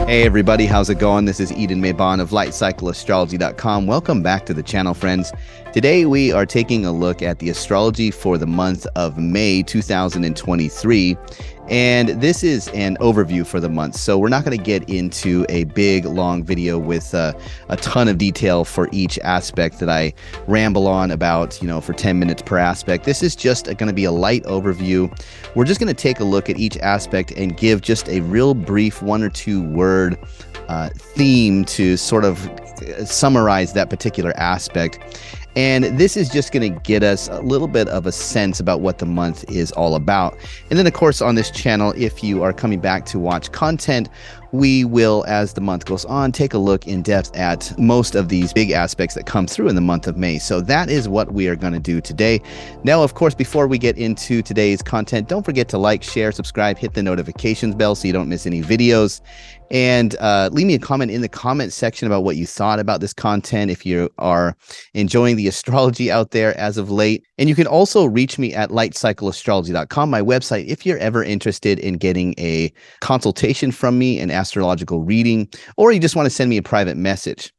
Hey everybody, how's it going? This is Eden Maybon of Light Cycle Astrology.com. Welcome back to the channel, friends. Today we are taking a look at the astrology for the month of May 2023. And this is an overview for the month. So we're not going to get into a big, long video with a ton of detail for each aspect that I ramble on about, for 10 minutes per aspect. This is just going to be a light overview. We're just going to take a look at each aspect and give just a real brief 1 or 2 word theme to sort of summarize that particular aspect. And this is just going to get us a little bit of a sense about what the month is all about. And then, of course, on this channel, if you are coming back to watch content, we will, as the month goes on, take a look in depth at most of these big aspects that come through in the month of May. So that is what we are going to do today. Now, of course, before we get into today's content, don't forget to like, share, subscribe, hit the notifications bell so you don't miss any videos. And leave me a comment in the comment section about what you thought about this content, if you are enjoying the astrology out there as of late. And you can also reach me at lightcycleastrology.com, my website, if you're ever interested in getting a consultation from me, an astrological reading, or you just want to send me a private message.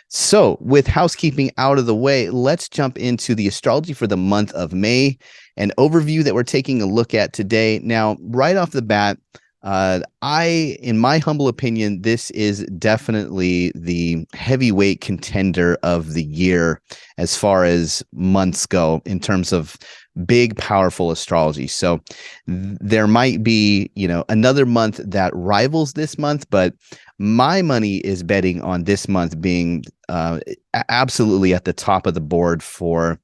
So with housekeeping out of the way, let's jump into the astrology for the month of May, an overview that we're taking a look at today. Now, right off the bat, in my humble opinion, this is definitely the heavyweight contender of the year as far as months go in terms of big, powerful astrology. So there might be, another month that rivals this month, but my money is betting on this month being absolutely at the top of the board for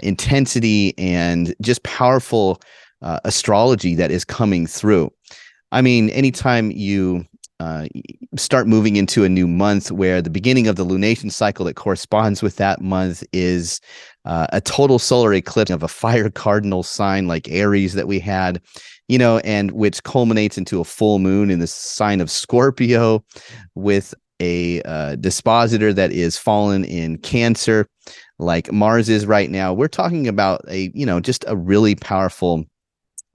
intensity and just powerful astrology that is coming through. I mean, anytime you start moving into a new month where the beginning of the lunation cycle that corresponds with that month is a total solar eclipse of a fire cardinal sign like Aries that we had, and which culminates into a full moon in the sign of Scorpio with a dispositor that is fallen in Cancer like Mars is right now. We're talking about just a really powerful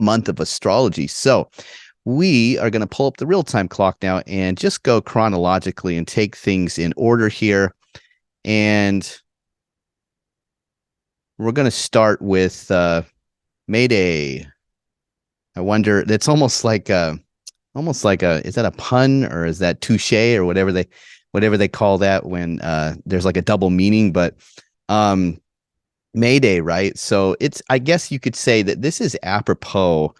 month of astrology. So we are going to pull up the real-time clock now and just go chronologically and take things in order here. And we're going to start with May Day. I wonder, that's almost like a, is that a pun or is that touche or whatever they call that when there's like a double meaning, but May Day, right? So I guess you could say that this is apropos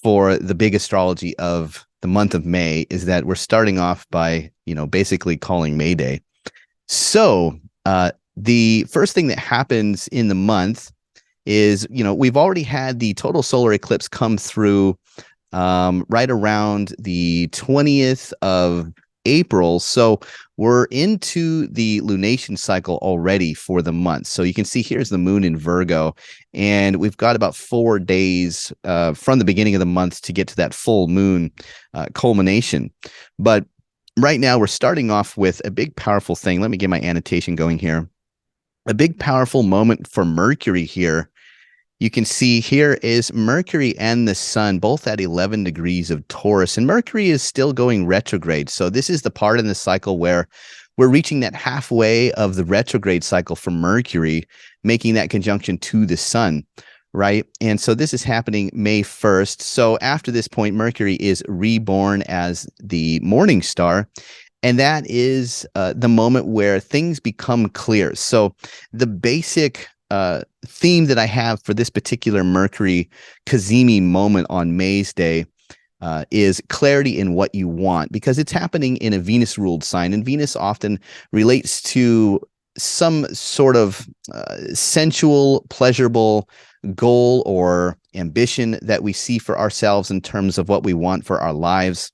for the big astrology of the month of May, is that we're starting off by, basically calling May Day. So the first thing that happens in the month is, we've already had the total solar eclipse come through right around the 20th of April. So we're into the lunation cycle already for the month. So you can see here's the moon in Virgo, and we've got about 4 days from the beginning of the month to get to that full moon culmination. But right now we're starting off with a big powerful thing. Let me get my annotation going here. A big powerful moment for Mercury here. You can see here is Mercury and the Sun both at 11 degrees of Taurus, and Mercury is still going retrograde. So this is the part in the cycle where we're reaching that halfway of the retrograde cycle for Mercury, making that conjunction to the Sun, right? And so this is happening May 1st. So after this point, Mercury is reborn as the morning star. And that is the moment where things become clear. So the basic theme that I have for this particular Mercury cazimi moment on May's Day is clarity in what you want, because it's happening in a Venus-ruled sign, and Venus often relates to some sort of sensual, pleasurable goal or ambition that we see for ourselves in terms of what we want for our lives.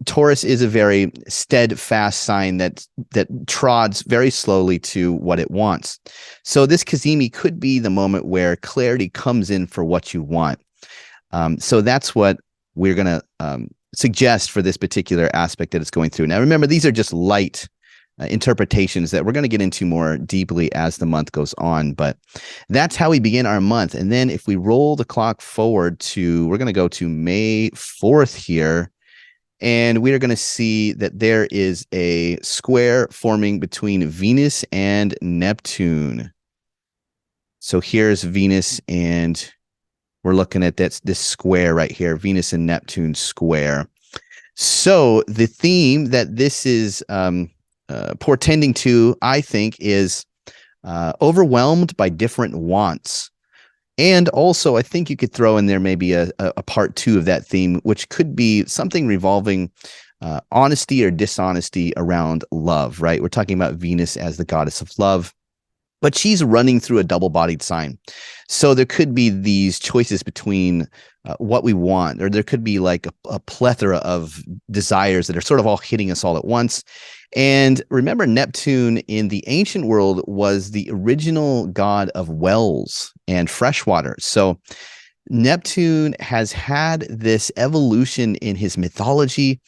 Taurus is a very steadfast sign that trods very slowly to what it wants. So this cazimi could be the moment where clarity comes in for what you want. So that's what we're going to suggest for this particular aspect that it's going through. Now, remember, these are just light interpretations that we're going to get into more deeply as the month goes on. But that's how we begin our month. And then if we roll the clock forward to, we're going to go to May 4th here. And we are going to see that there is a square forming between Venus and Neptune. So here's Venus, and we're looking at this square right here, Venus and Neptune square. So the theme that this is portending to, I think, is overwhelmed by different wants. And also, I think you could throw in there maybe a part 2 of that theme, which could be something revolving honesty or dishonesty around love, right? We're talking about Venus as the goddess of love, but she's running through a double-bodied sign. So there could be these choices between what we want, or there could be like a plethora of desires that are sort of all hitting us all at once. And remember, Neptune in the ancient world was the original god of wells and freshwater. So Neptune has had this evolution in his mythology,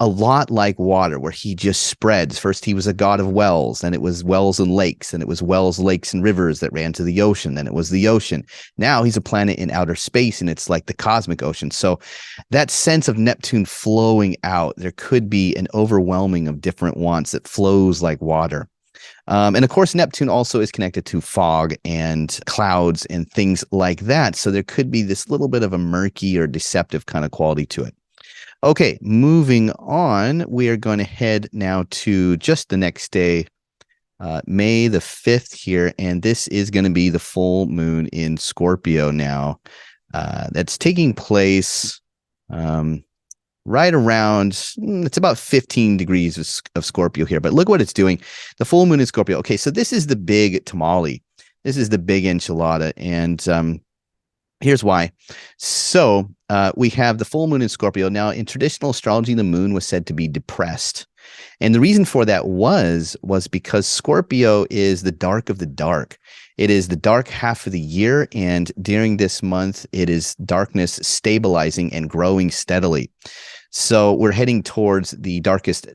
a lot like water, where he just spreads. First, he was a god of wells, and it was wells and lakes, and it was wells, lakes, and rivers that ran to the ocean. Then it was the ocean. Now he's a planet in outer space, and it's like the cosmic ocean. So that sense of Neptune flowing out, there could be an overwhelming of different wants that flows like water. And of course, Neptune also is connected to fog and clouds and things like that. So there could be this little bit of a murky or deceptive kind of quality to it. Okay, moving on, we are going to head now to just the next day, May the 5th here, and this is going to be the full moon in Scorpio now. That's taking place right around, it's about 15 degrees of Scorpio here, but look what it's doing. The full moon in Scorpio. Okay, so this is the big tamale. This is the big enchilada, and here's why. So we have the full moon in Scorpio. Now, in traditional astrology, the moon was said to be depressed. And the reason for that was because Scorpio is the dark of the dark. It is the dark half of the year. And during this month, it is darkness stabilizing and growing steadily. So we're heading towards the darkest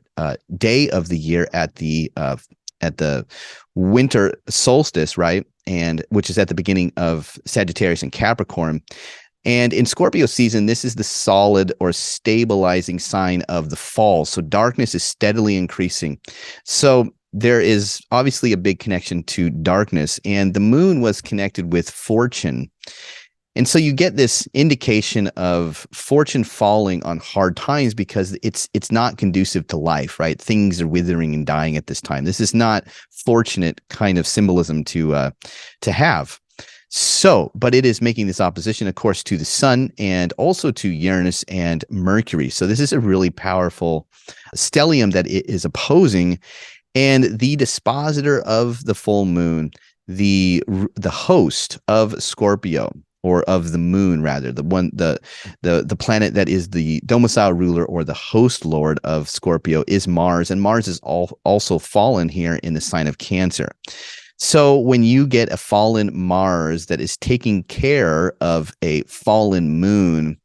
day of the year at the winter solstice, right? And which is at the beginning of Sagittarius and Capricorn. And in Scorpio season, this is the solid or stabilizing sign of the fall. So darkness is steadily increasing. So there is obviously a big connection to darkness, and the moon was connected with fortune. And so you get this indication of fortune falling on hard times because it's not conducive to life, right? Things are withering and dying at this time. This is not fortunate kind of symbolism to have. So, but it is making this opposition, of course, to the sun and also to Uranus and Mercury. So this is a really powerful stellium that it is opposing. And the dispositor of the full moon, the host of Scorpio, or of the moon, rather, the planet that is the domicile ruler or the host lord of Scorpio is Mars, and Mars is also fallen here in the sign of Cancer. So when you get a fallen Mars that is taking care of a fallen moon,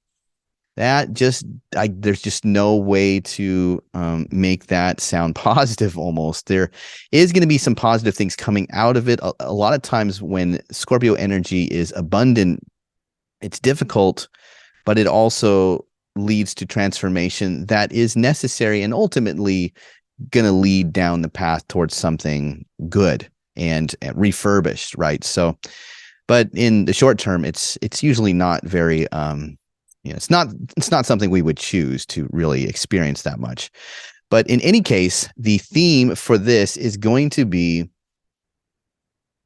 that there's just no way to make that sound positive. Almost there is going to be some positive things coming out of it. A lot of times when Scorpio energy is abundant, it's difficult, but it also leads to transformation that is necessary and ultimately going to lead down the path towards something good and refurbished, right? So, but in the short term, it's usually not very it's not something we would choose to really experience that much. But in any case, the theme for this is going to be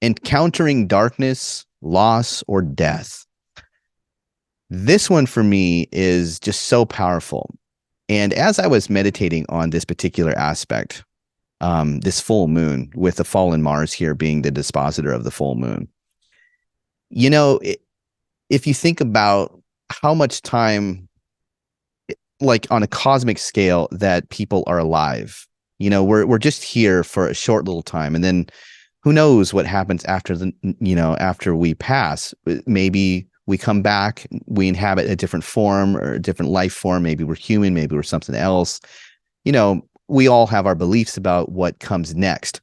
encountering darkness, loss, or death. This one for me is just so powerful. And as I was meditating on this particular aspect, this full moon with the fallen Mars here being the dispositor of the full moon, if you think about how much time, like on a cosmic scale, that people are alive, we're just here for a short little time, and then who knows what happens after after we pass. Maybe we come back, we inhabit a different form or a different life form. Maybe we're human, maybe we're something else. We all have our beliefs about what comes next.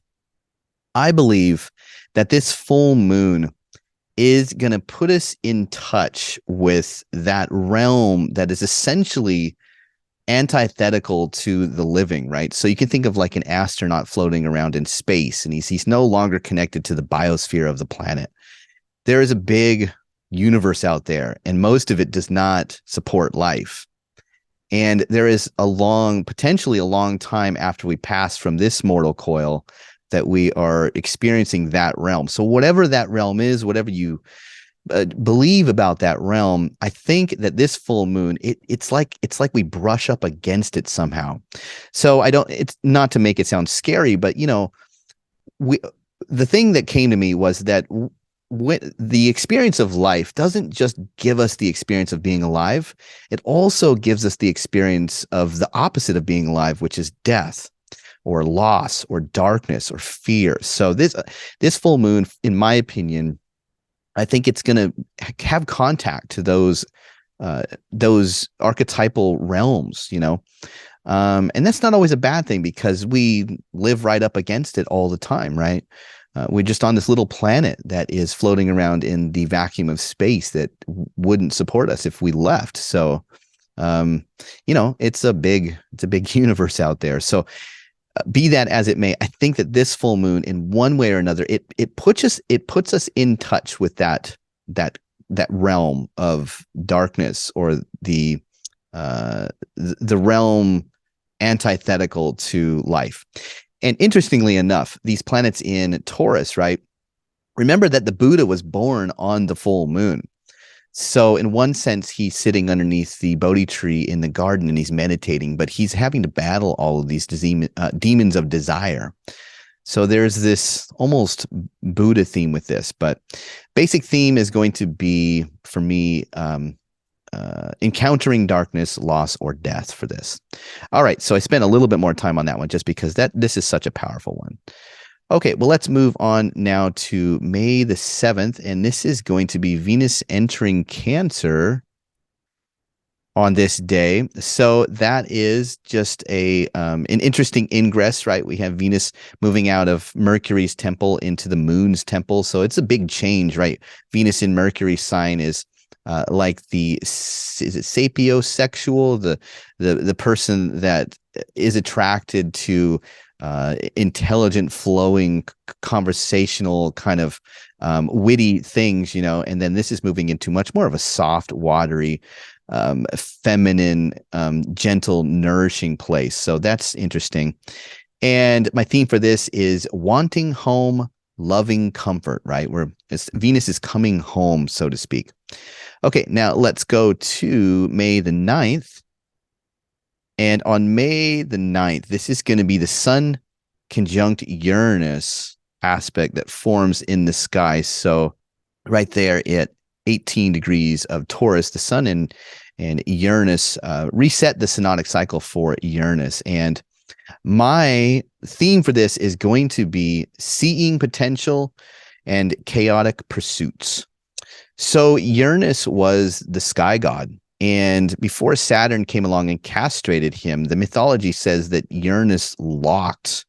I believe that this full moon is going to put us in touch with that realm that is essentially antithetical to the living, right? So you can think of like an astronaut floating around in space, and he's no longer connected to the biosphere of the planet. There is a big universe out there, and most of it does not support life. And there is potentially a long time after we pass from this mortal coil that we are experiencing that realm. So whatever that realm is, whatever you believe about that realm, I think that this full moon, it's like we brush up against it somehow. So it's not to make it sound scary, but the thing that came to me was that the experience of life doesn't just give us the experience of being alive, it also gives us the experience of the opposite of being alive, which is death or loss or darkness or fear. So this full moon, in my opinion, I think it's going to have contact to those archetypal realms, and that's not always a bad thing because we live right up against it all the time, right? We're just on this little planet that is floating around in the vacuum of space that wouldn't support us if we left. So, it's a big universe out there. So, be that as it may, I think that this full moon, in one way or another, it puts us in touch with that realm of darkness, or the realm antithetical to life. And interestingly enough, these planets in Taurus, right? Remember that the Buddha was born on the full moon. So in one sense, he's sitting underneath the Bodhi tree in the garden and he's meditating, but he's having to battle all of these demons of desire. So there's this almost Buddha theme with this, but basic theme is going to be, for me, encountering darkness, loss, or death for this. All right, so I spent a little bit more time on that one just because this is such a powerful one. Okay, well, let's move on now to May the 7th, and this is going to be Venus entering Cancer on this day. So that is just an interesting ingress, right? We have Venus moving out of Mercury's temple into the moon's temple. So it's a big change, right? Venus in Mercury's sign is like is it sapiosexual, the person that is attracted to intelligent, flowing, conversational, kind of witty things, and then this is moving into much more of a soft, watery, feminine, gentle, nourishing place. So that's interesting. And my theme for this is wanting home, loving comfort, right? Venus is coming home, so to speak. Okay, now let's go to May the 9th. And on May the 9th, this is going to be the Sun conjunct Uranus aspect that forms in the sky. So right there at 18 degrees of Taurus, the Sun and Uranus reset the synodic cycle for Uranus. And my theme for this is going to be seeing potential and chaotic pursuits. So Uranus was the sky god. And before Saturn came along and castrated him, the mythology says that Uranus locked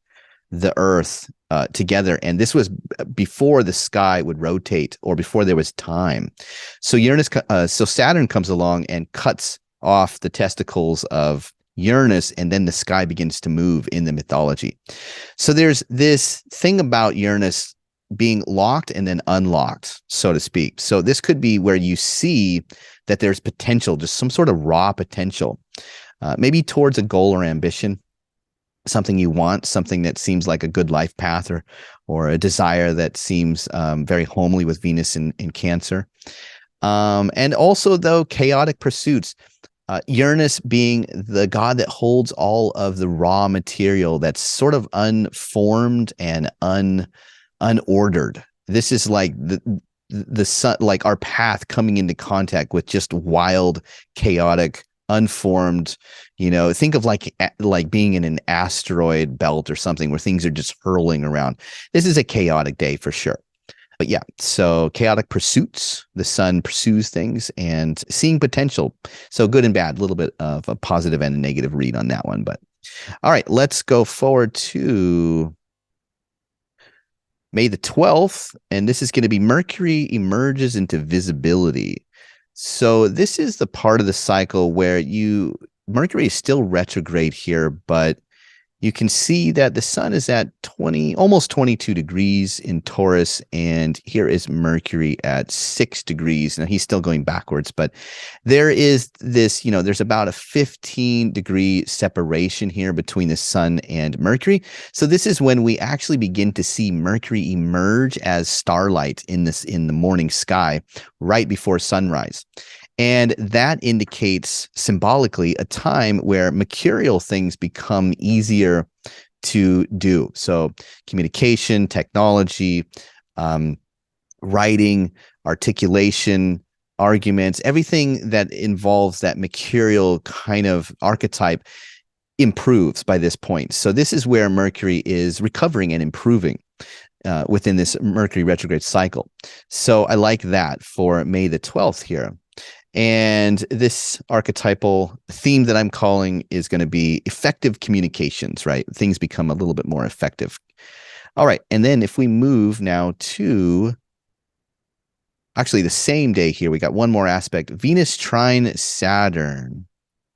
the Earth together. And this was before the sky would rotate or before there was time. So so Saturn comes along and cuts off the testicles of Uranus, and then the sky begins to move in the mythology. So there's this thing about Uranus being locked and then unlocked, so to speak. So this could be where you see that there's potential, just some sort of raw potential, maybe towards a goal or ambition, something you want, something that seems like a good life path, or a desire that seems very homely with Venus in Cancer. And also, though, chaotic pursuits. Uranus being the god that holds all of the raw material that's sort of unformed and unordered. This is like the sun, like our path coming into contact with just wild, chaotic, unformed, think of like being in an asteroid belt or something where things are just hurling around. This is a chaotic day for sure. But yeah, so chaotic pursuits, the sun pursues things, and seeing potential. So good and bad, a little bit of a positive and a negative read on that one. But all right, let's go forward to May the 12th, and this is going to be Mercury emerges into visibility. So this is the part of the cycle where you Mercury is still retrograde here, but you can see that the sun is at 20, almost 22 degrees in Taurus, and here is Mercury at 6 degrees. Now he's still going backwards, but there is this, there's about a 15-degree separation here between the sun and Mercury. So this is when we actually begin to see Mercury emerge as starlight in the morning sky right before sunrise. And that indicates symbolically a time where mercurial things become easier to do. So communication, technology, writing, articulation, arguments, everything that involves that mercurial kind of archetype improves by this point. So this is where Mercury is recovering and improving within this Mercury retrograde cycle. So I like that for May the 12th here. And this archetypal theme that I'm calling is going to be effective communications, right? Things become a little bit more effective. All right. And then if we move now to actually the same day here, we got one more aspect, Venus trine Saturn.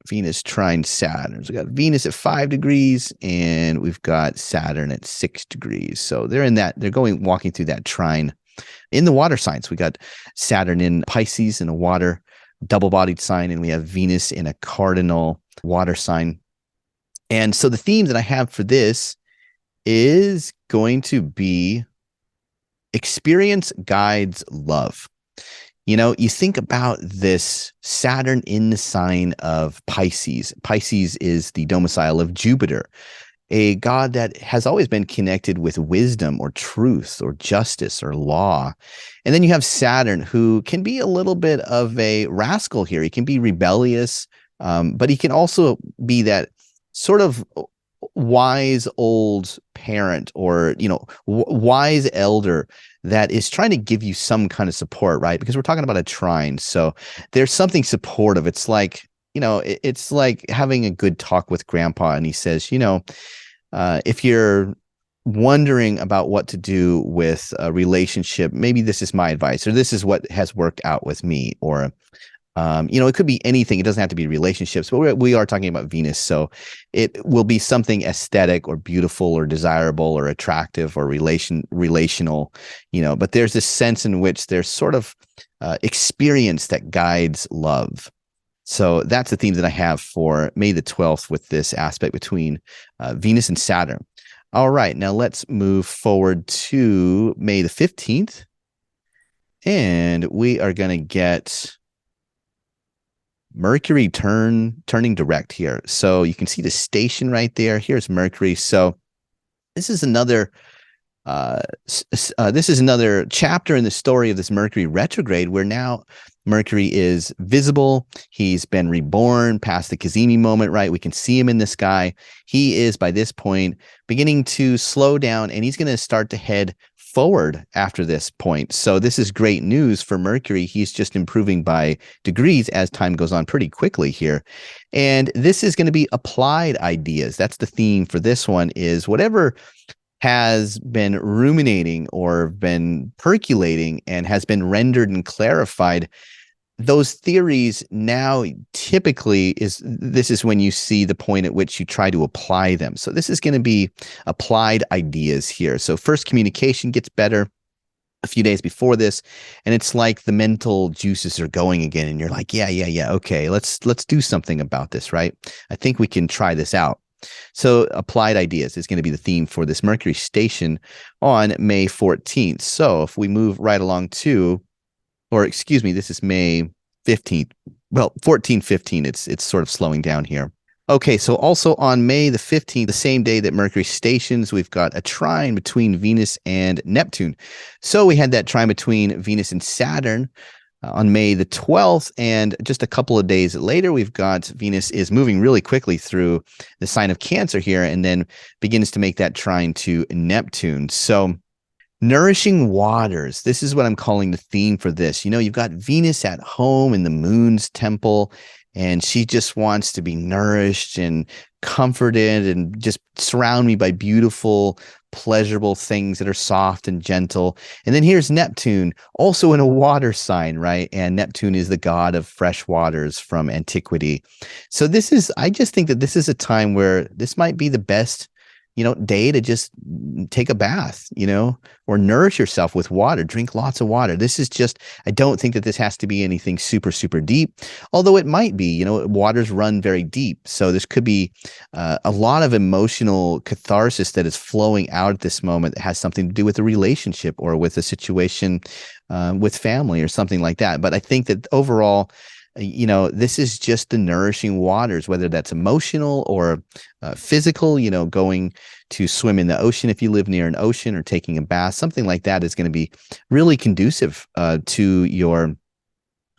Venus trine Saturn. So we got Venus at 5 degrees and we've got Saturn at 6 degrees. So they're walking through that trine in the water signs. We got Saturn in Pisces in a water double-bodied sign, and we have Venus in a cardinal water sign. And so the theme that I have for this is going to be experience guides love. You think about this Saturn in the sign of Pisces. Pisces is the domicile of Jupiter, a god that has always been connected with wisdom or truth or justice or law. And then you have Saturn, who can be a little bit of a rascal here. He can be rebellious, but he can also be that sort of wise old parent or, wise elder that is trying to give you some kind of support, right? Because we're talking about a trine. So there's something supportive. It's like, it's like having a good talk with grandpa, and he says, if you're wondering about what to do with a relationship, maybe this is my advice, or this is what has worked out with me, or, it could be anything. It doesn't have to be relationships, but we are talking about Venus. So it will be something aesthetic or beautiful or desirable or attractive or relational, but there's this sense in which there's sort of experience that guides love. So that's the theme that I have for May the 12th with this aspect between Venus and Saturn. All right, now let's move forward to May the 15th. And we are going to get Mercury turning direct here. So you can see the station right there. Here's Mercury. So this is another chapter in the story of this Mercury retrograde, where now Mercury is visible. He's been reborn past the cazimi moment, right? We can see him in the sky. He is, by this point, beginning to slow down, and he's going to start to head forward after this point. So this is great news for Mercury. He's just improving by degrees as time goes on pretty quickly here. And this is going to be applied ideas. That's the theme for this one, is whatever has been ruminating or been percolating and has been rendered and clarified, those theories now typically this is when you see the point at which you try to apply them. So this is going to be applied ideas here. So first, communication gets better a few days before this, and it's like the mental juices are going again, and you're like, yeah, okay, let's do something about this, right? I think we can try this out. So applied ideas is going to be the theme for this Mercury station on May 14th. So if we move right along to, or excuse me, this is May 15th. Well, 14, 15, it's sort of slowing down here. Okay, so also on May the 15th, the same day that Mercury stations, we've got a trine between Venus and Neptune. So we had that trine between Venus and Saturn on May the 12th, and just a couple of days later, we've got Venus is moving really quickly through the sign of Cancer here, and then begins to make that trine to Neptune. So nourishing waters, this is what I'm calling the theme for this. You've got Venus at home in the moon's temple, and she just wants to be nourished and comforted and just surround me by beautiful pleasurable things that are soft and gentle. And then here's Neptune, also in a water sign, right? And Neptune is the god of fresh waters from antiquity. So I just think that this is a time where this might be the best, day to just take a bath, or nourish yourself with water, drink lots of water. I don't think that this has to be anything super, super deep, although it might be, waters run very deep. So this could be a lot of emotional catharsis that is flowing out at this moment that has something to do with a relationship or with a situation with family or something like that. But I think that overall, this is just the nourishing waters, whether that's emotional or physical, going to swim in the ocean if you live near an ocean, or taking a bath, something like that is going to be really conducive to your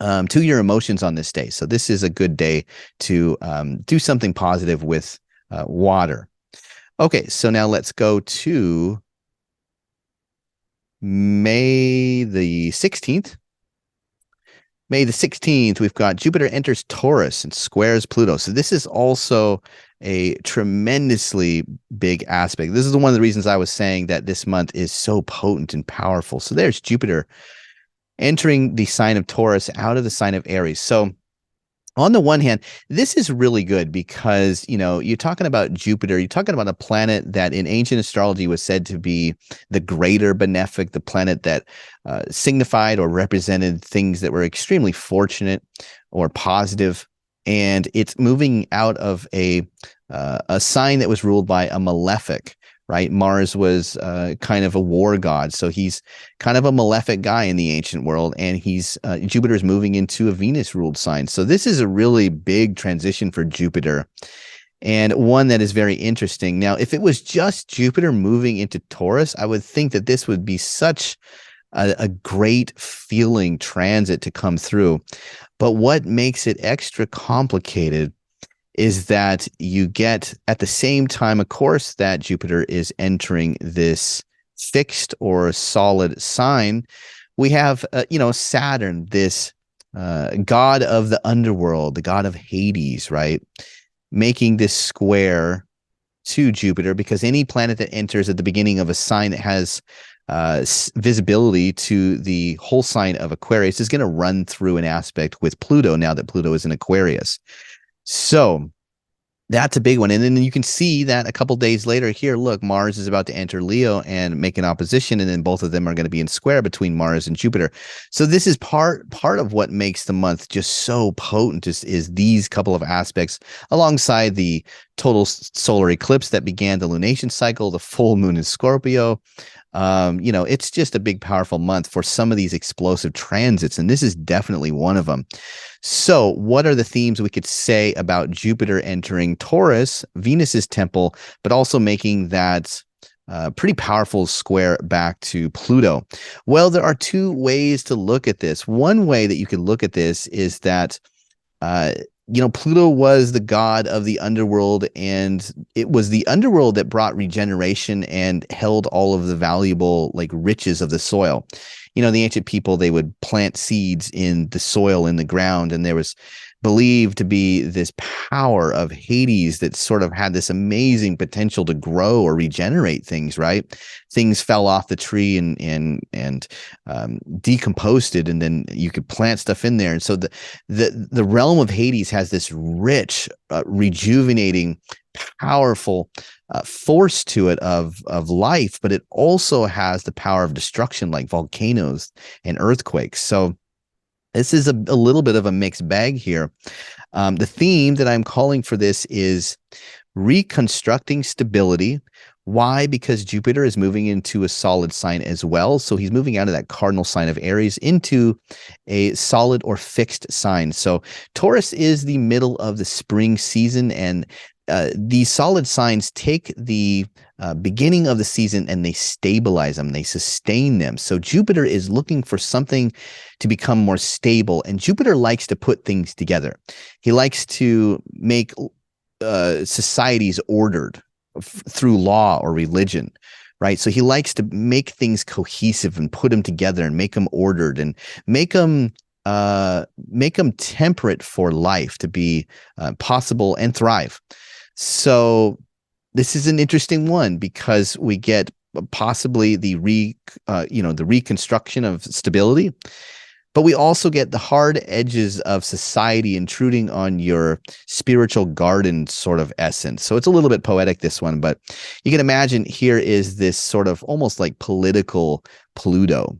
emotions on this day. So this is a good day to do something positive with water. Okay, so now let's go to May the 16th. May the 16th, we've got Jupiter enters Taurus and squares Pluto. So this is also a tremendously big aspect. This is one of the reasons I was saying that this month is so potent and powerful. So there's Jupiter entering the sign of Taurus out of the sign of Aries. So on the one hand, this is really good because, you're talking about Jupiter, you're talking about a planet that in ancient astrology was said to be the greater benefic, the planet that signified or represented things that were extremely fortunate or positive. And it's moving out of a sign that was ruled by a malefic, right? Mars was kind of a war god. So he's kind of a malefic guy in the ancient world. And Jupiter is moving into a Venus ruled sign. So this is a really big transition for Jupiter, and one that is very interesting. Now, if it was just Jupiter moving into Taurus, I would think that this would be such a great feeling transit to come through. But what makes it extra complicated is that you get at the same time, of course, that Jupiter is entering this fixed or solid sign, we have, Saturn, this god of the underworld, the god of Hades, right? Making this square to Jupiter, because any planet that enters at the beginning of a sign that has visibility to the whole sign of Aquarius is going to run through an aspect with Pluto now that Pluto is in Aquarius. So that's a big one. And then you can see that a couple days later here, look, Mars is about to enter Leo and make an opposition. And then both of them are going to be in square between Mars and Jupiter. So this is part of what makes the month just so potent is these couple of aspects, alongside the total solar eclipse that began the lunation cycle, the full moon in Scorpio. It's just a big, powerful month for some of these explosive transits. And this is definitely one of them. So what are the themes we could say about Jupiter entering Taurus, Venus's temple, but also making that pretty powerful square back to Pluto? Well, there are two ways to look at this. One way that you could look at this is that Pluto was the god of the underworld, and it was the underworld that brought regeneration and held all of the valuable riches of the soil. The ancient people, they would plant seeds in the soil, in the ground, and there was believed to be this power of Hades that sort of had this amazing potential to grow or regenerate things, right? Things fell off the tree and decomposed it, and then you could plant stuff in there. And so the realm of Hades has this rich, rejuvenating, powerful force to it of life, but it also has the power of destruction, like volcanoes and earthquakes. So this is a little bit of a mixed bag here. The theme that I'm calling for this is reconstructing stability. Why? Because Jupiter is moving into a solid sign as well. So he's moving out of that cardinal sign of Aries into a solid or fixed sign. So Taurus is the middle of the spring season, and these solid signs take the beginning of the season and they stabilize them, they sustain them. So Jupiter is looking for something to become more stable, and Jupiter likes to put things together. He likes to make societies ordered through law or religion, right? So he likes to make things cohesive and put them together and make them ordered and make them temperate for life to be possible and thrive. So this is an interesting one because we get possibly the the reconstruction of stability. But we also get the hard edges of society intruding on your spiritual garden sort of essence. So it's a little bit poetic, this one, but you can imagine here is this sort of almost like political Pluto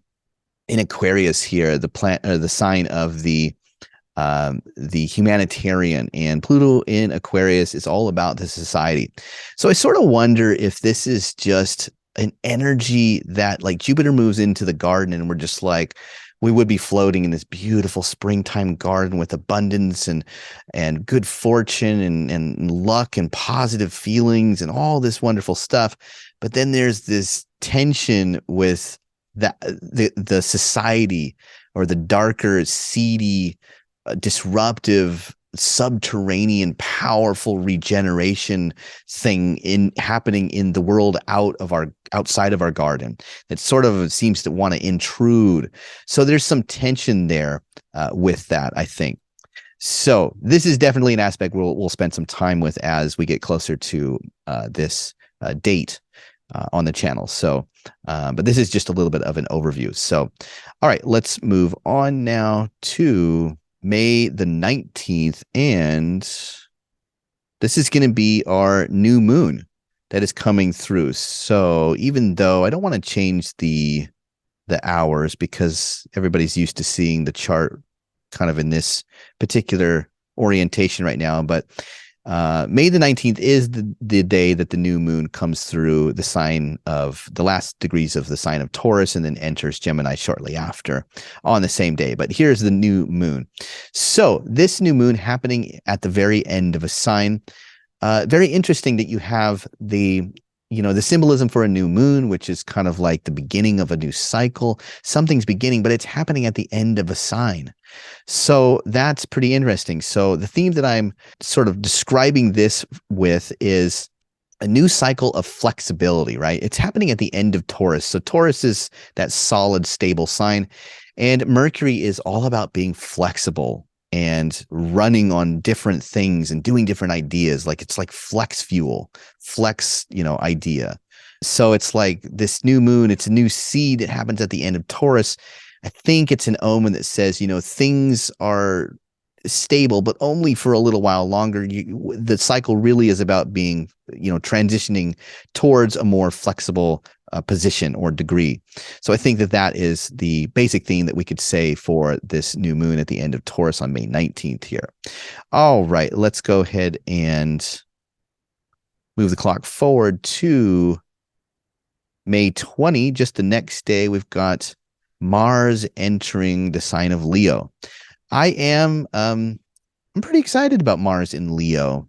in Aquarius here, the sign of the humanitarian, and Pluto in Aquarius is all about the society. So I sort of wonder if this is just an energy that, like, Jupiter moves into the garden and we're just like, we would be floating in this beautiful springtime garden with abundance and good fortune and luck and positive feelings and all this wonderful stuff. But then there's this tension with the society, or the darker, seedy, disruptive, subterranean, powerful regeneration thing happening in the world outside of our garden that sort of seems to want to intrude. So there's some tension there with that, I think. So this is definitely an aspect we'll spend some time with as we get closer to this date on the channel. So, but this is just a little bit of an overview. So, all right, let's move on now to May the 19th, and this is going to be our new moon that is coming through. So even though I don't want to change the hours, because everybody's used to seeing the chart kind of in this particular orientation right now, but May the 19th is the day that the new moon comes through the sign of the last degrees of the sign of Taurus, and then enters Gemini shortly after on the same day. But here's the new moon. So this new moon happening at the very end of a sign. Very interesting that you have the symbolism for a new moon, which is kind of like the beginning of a new cycle. Something's beginning, but it's happening at the end of a sign. So that's pretty interesting. So the theme that I'm sort of describing this with is a new cycle of flexibility, right? It's happening at the end of Taurus. So Taurus is that solid, stable sign, and Mercury is all about being flexible and running on different things and doing different ideas. Like, it's like flex fuel, idea. So it's like this new moon, it's a new seed. It happens at the end of Taurus. I think it's an omen that says, things are stable, but only for a little while longer. The cycle really is about being, transitioning towards a more flexible position or degree. So I think that is the basic theme that we could say for this new moon at the end of Taurus on May 19th here. All right, let's go ahead and move the clock forward to May 20, just the next day. We've got Mars entering the sign of Leo. I'm pretty excited about Mars in Leo.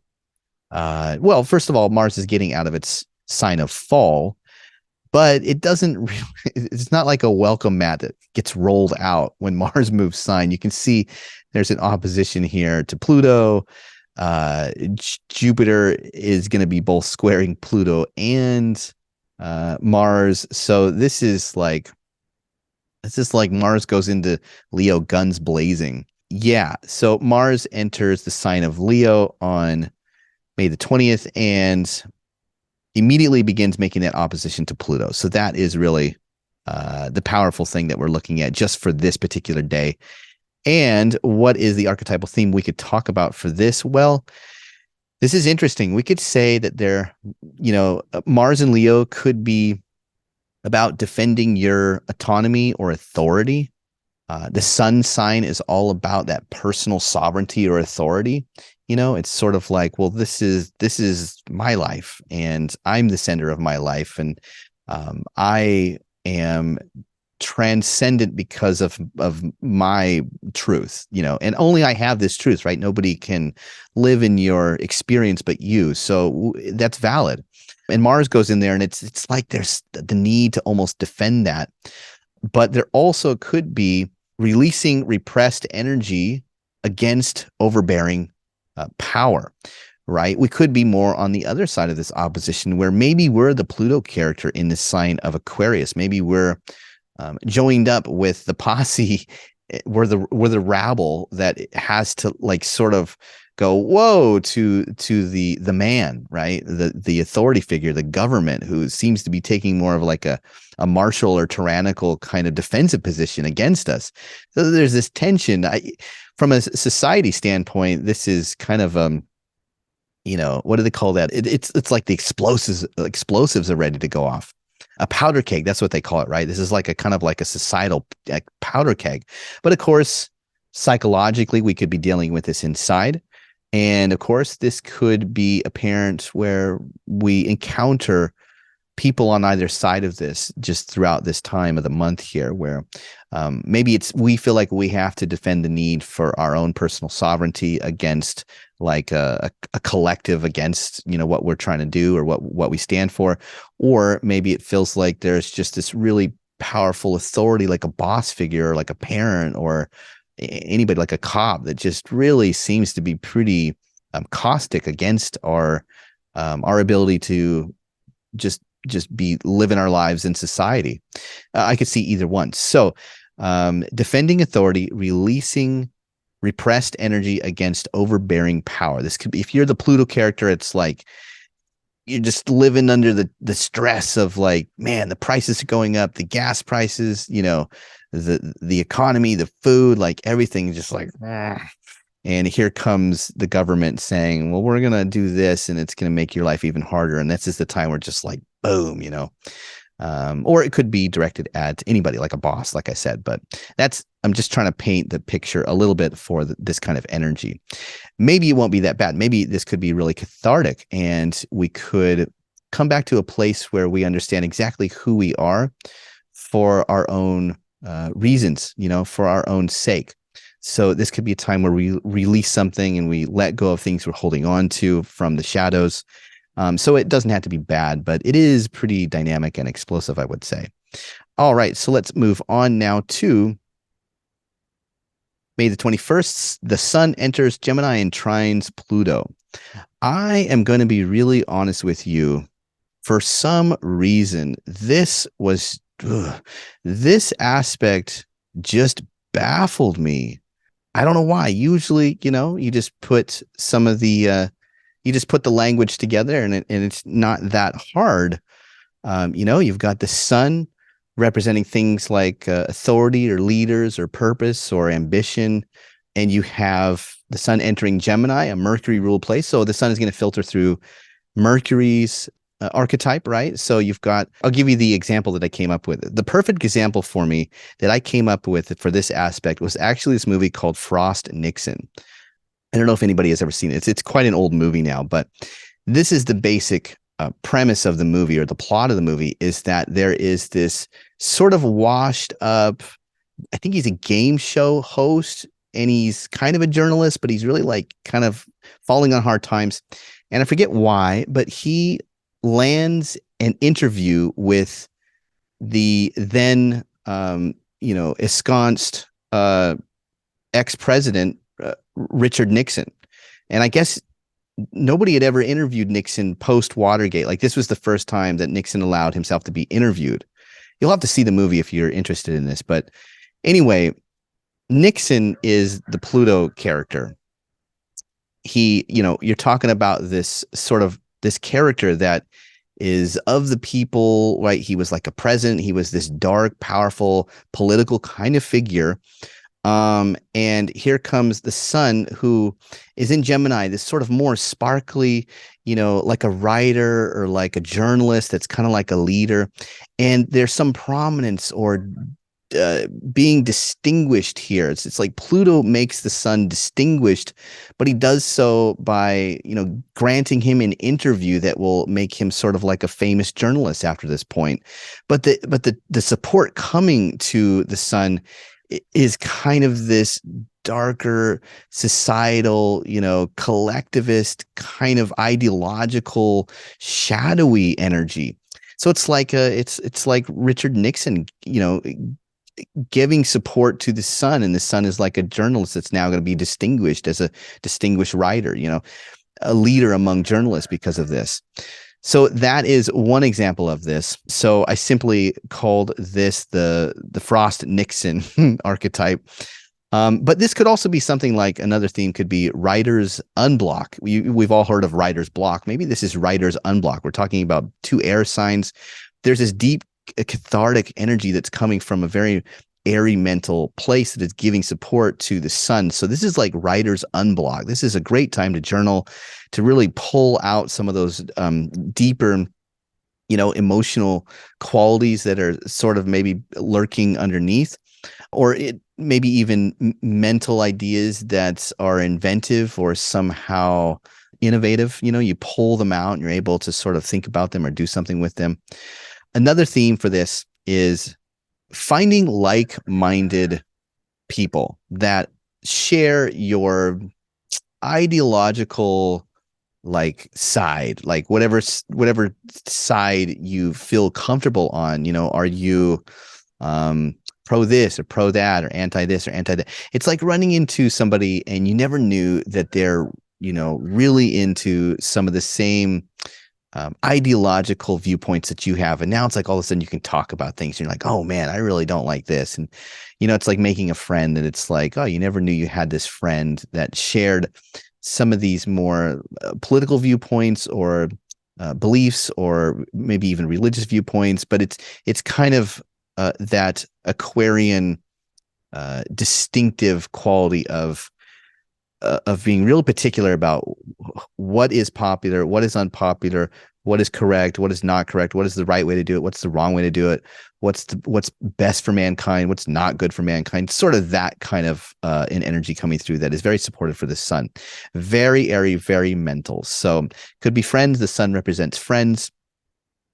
Well, first of all, Mars is getting out of its sign of fall, but it doesn't really, it's not like a welcome mat that gets rolled out when Mars moves sign. You can see there's an opposition here to Pluto. Jupiter is going to be both squaring Pluto and Mars. So this is like Mars goes into Leo guns blazing. Yeah. So Mars enters the sign of Leo on May the 20th and immediately begins making that opposition to Pluto. So that is really the powerful thing that we're looking at just for this particular day. And what is the archetypal theme we could talk about for this? Well, this is interesting. We could say that Mars and Leo could be about defending your autonomy or authority. The sun sign is all about that personal sovereignty or authority. It's sort of like, well, this is my life and I'm the center of my life. And I am transcendent because of my truth, and only I have this truth, right? Nobody can live in your experience but you. So that's valid. And Mars goes in there, and it's like there's the need to almost defend that. But there also could be releasing repressed energy against overbearing power, right? We could be more on the other side of this opposition, where maybe we're the Pluto character in the sign of Aquarius. Maybe we're joined up with the posse. We're the rabble that has to sort of go, whoa, to the man, right? The authority figure, the government, who seems to be taking more of like a martial or tyrannical kind of defensive position against us. So there's this tension. From a society standpoint, this is kind of what do they call that? It's like the explosives are ready to go off. A powder keg, that's what they call it, right? This is like a kind of like a societal powder keg. But of course, psychologically, we could be dealing with this inside. And of course, this could be apparent where we encounter people on either side of this just throughout this time of the month here, where maybe we feel like we have to defend the need for our own personal sovereignty against like a collective, against what we're trying to do or what we stand for. Or maybe it feels like there's just this really powerful authority, like a boss figure, or like a parent, or anybody, like a cop, that just really seems to be pretty caustic against our ability to just be living our lives in society. I could see either one. So defending authority, releasing repressed energy against overbearing power. This could be, if you're the Pluto character, it's like you're just living under the stress of like, man, the prices are going up, the gas prices, the economy, the food, like everything just like, and here comes the government saying, well, we're going to do this and it's going to make your life even harder. And this is the time where just like, boom, or it could be directed at anybody, like a boss, like I said, but I'm just trying to paint the picture a little bit for this kind of energy. Maybe it won't be that bad. Maybe this could be really cathartic and we could come back to a place where we understand exactly who we are for our own reasons, for our own sake. So this could be a time where we release something and we let go of things we're holding on to from the shadows. So it doesn't have to be bad, but it is pretty dynamic and explosive, I would say. All right, so let's move on now to May the 21st. The sun enters Gemini and trines Pluto. I am going to be really honest with you. For some reason, this aspect just baffled me. I don't know why. Usually, you just put some of the you just put the language together and it's not that hard. You've got the sun representing things like authority or leaders or purpose or ambition. And you have the sun entering Gemini, a Mercury ruled place. So the sun is going to filter through Mercury's archetype, right? So I'll give you the example that I came up with. The perfect example for me that I came up with for this aspect was actually this movie called Frost Nixon. I don't know if anybody has ever seen it. It's quite an old movie now, but this is the basic premise of the movie, or the plot of the movie, is that there is this sort of washed up, I think he's a game show host and he's kind of a journalist, but he's really like kind of falling on hard times. And I forget why, but he lands an interview with the then, ensconced ex-president, Richard Nixon. And I guess nobody had ever interviewed Nixon post Watergate. Like, this was the first time that Nixon allowed himself to be interviewed. You'll have to see the movie if you're interested in this. But anyway, Nixon is the Pluto character. He, you're talking about this character that is of the people, right? He was like a president. He was this dark, powerful, political kind of figure. And here comes the sun, who is in Gemini, this sort of more sparkly, like a writer or like a journalist that's kind of like a leader. And there's some prominence or being distinguished here. It's like Pluto makes the sun distinguished, but he does so by, granting him an interview that will make him sort of like a famous journalist after this point. But the support coming to the sun is kind of this darker societal, collectivist kind of ideological, shadowy energy. So it's like it's like Richard Nixon, giving support to the sun, and the sun is like a journalist that's now going to be distinguished as a distinguished writer, a leader among journalists because of this. So that is one example of this. So I simply called this the Frost Nixon archetype. But this could also be something like another theme could be writer's unblock. We've all heard of writer's block. Maybe this is writer's unblock. We're talking about two air signs. There's this deep cathartic energy that's coming from a very airy mental place that is giving support to the sun. So this is like writer's unblock. This is a great time to journal, to really pull out some of those deeper, emotional qualities that are sort of maybe lurking underneath, or it maybe even mental ideas that are inventive or somehow innovative. You pull them out and you're able to sort of think about them or do something with them. Another theme for this is finding like-minded people that share your ideological side, like whatever side you feel comfortable on. Are you pro this or pro that, or anti this or anti that? It's like running into somebody and you never knew that they're really into some of the same ideological viewpoints that you have, and now it's like all of a sudden you can talk about things and you're like, oh man, I really don't like this. And it's like making a friend that it's like, oh, you never knew you had this friend that shared some of these more political viewpoints or beliefs, or maybe even religious viewpoints, but it's kind of that Aquarian distinctive quality of being real particular about what is popular, what is unpopular, what is correct, what is not correct, what is the right way to do it, what's the wrong way to do it, what's best for mankind, what's not good for mankind. Sort of that kind of an energy coming through that is very supportive for the sun. Very airy, very mental. So could be friends. The sun represents friends.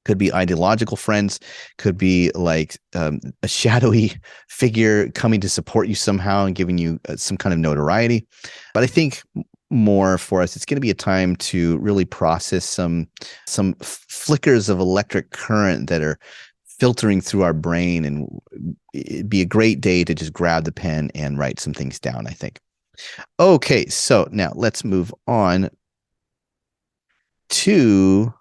Could be ideological friends, could be like a shadowy figure coming to support you somehow and giving you some kind of notoriety. But I think more for us, it's going to be a time to really process some flickers of electric current that are filtering through our brain, and it'd be a great day to just grab the pen and write some things down, I think. Okay, so now let's move on to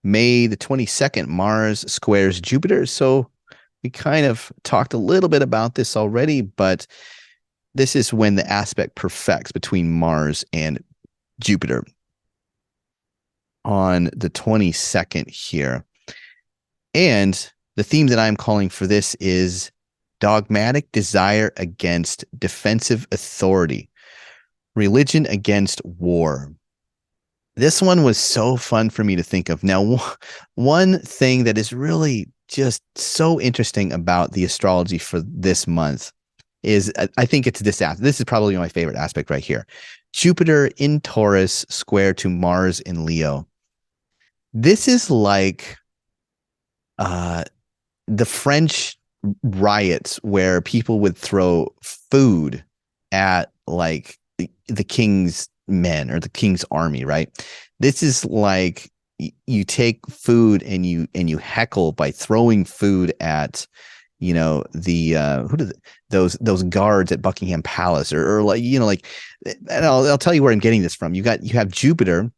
May the 22nd. Mars squares Jupiter. So we kind of talked a little bit about this already, but this is when the aspect perfects between Mars and Jupiter on the 22nd here. And the theme that I'm calling for this is dogmatic desire against defensive authority, religion against war. This one was so fun for me to think of. Now, one thing that is really just so interesting about the astrology for this month is, I think it's this aspect. This is probably my favorite aspect right here. Jupiter in Taurus square to Mars in Leo. This is like the French riots where people would throw food at like the king's men or the king's army, right? This is like you take food and you heckle by throwing food at those guards at Buckingham Palace, or like and I'll tell you where I'm getting this from. You have Jupiter,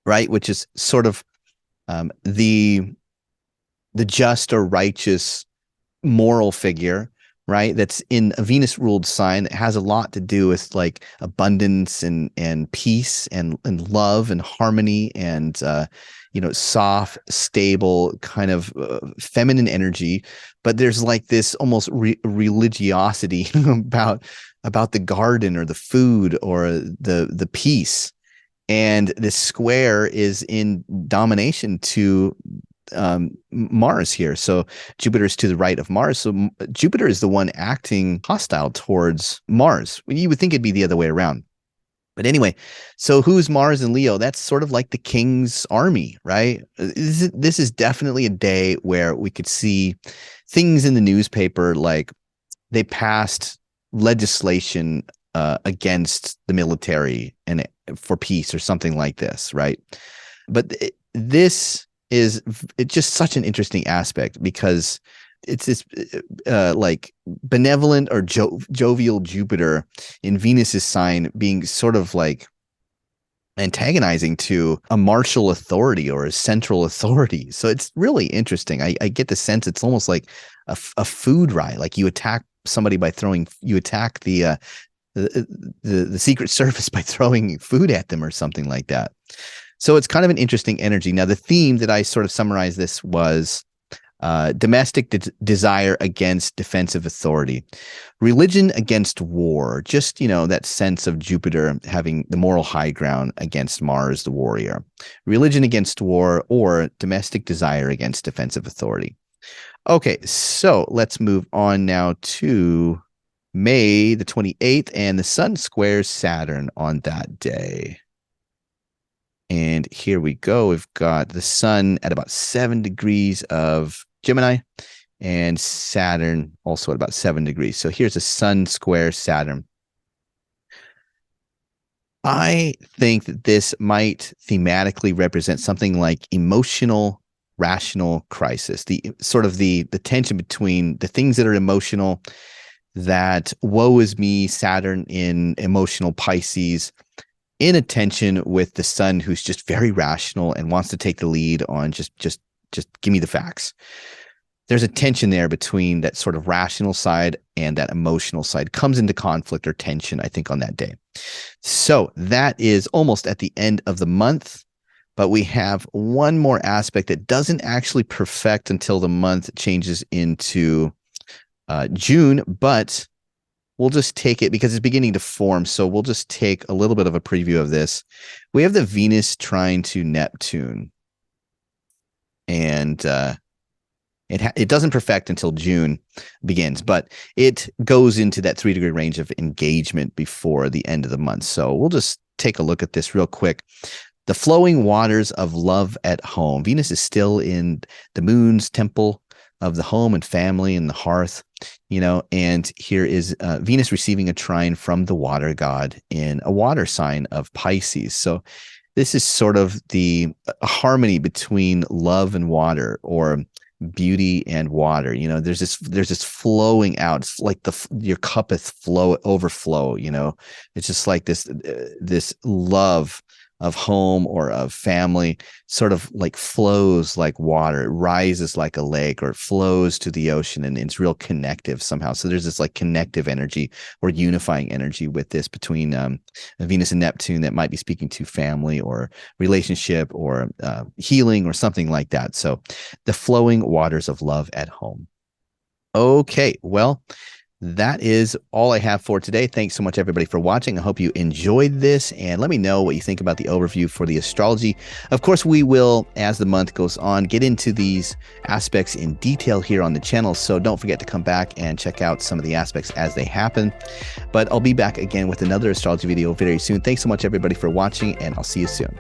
right, which is sort of the just or righteous moral figure, right? That's in a Venus ruled sign that has a lot to do with like abundance and peace and love and harmony and soft, stable kind of feminine energy. But there's like this almost religiosity about the garden or the food or the peace. And this square is in domination to Mars here. So Jupiter is to the right of Mars. So Jupiter is the one acting hostile towards Mars. You would think it'd be the other way around. But anyway, so who's Mars and Leo? That's sort of like the king's army, right? This is definitely a day where we could see things in the newspaper, like they passed legislation against the military and for peace or something like this, right? But this is just such an interesting aspect because it's this like benevolent or jovial Jupiter in Venus's sign being sort of like antagonizing to a martial authority or a central authority. So it's really interesting. I get the sense it's almost like a food riot, like you attack somebody by you attack the Secret Service by throwing food at them or something like that. So it's kind of an interesting energy. Now, the theme that I sort of summarized this was domestic desire against defensive authority, religion against war, just, that sense of Jupiter having the moral high ground against Mars, the warrior, religion against war, or domestic desire against defensive authority. Okay, so let's move on now to May the 28th, and the sun squares Saturn on that day. And here we go. We've got the sun at about 7 degrees of Gemini and Saturn also at about 7 degrees. So here's a sun square Saturn. I think that this might thematically represent something like emotional, rational crisis, the sort of the tension between the things that are emotional, that woe is me, Saturn in emotional Pisces, in a tension with the sun who's just very rational and wants to take the lead on just give me the facts. There's a tension there between that sort of rational side and that emotional side. Comes into conflict or tension, I think, on that day. So that is almost at the end of the month, but we have one more aspect that doesn't actually perfect until the month changes into June, but we'll just take it because it's beginning to form. So we'll just take a little bit of a preview of this. We have the Venus trine to Neptune. And it doesn't perfect until June begins, but it goes into that 3-degree range of engagement before the end of the month. So we'll just take a look at this real quick. The flowing waters of love at home. Venus is still in the moon's temple of the home and family and the hearth, and here is Venus receiving a trine from the water god in a water sign of Pisces. So this is sort of the harmony between love and water, or beauty and water. There's this flowing out. It's like your cup is overflow. It's just like this love of home or of family sort of like flows like water. It rises like a lake, or it flows to the ocean, and it's real connective somehow. So there's this like connective energy or unifying energy with this between Venus and Neptune that might be speaking to family or relationship or healing or something like that. So the flowing waters of love at home. Okay, well, that is all I have for today. Thanks so much, everybody, for watching. I hope you enjoyed this, and let me know what you think about the overview for the astrology. Of course, we will, as the month goes on, get into these aspects in detail here on the channel, so don't forget to come back and check out some of the aspects as they happen. But I'll be back again with another astrology video very soon. Thanks so much, everybody, for watching, and I'll see you soon.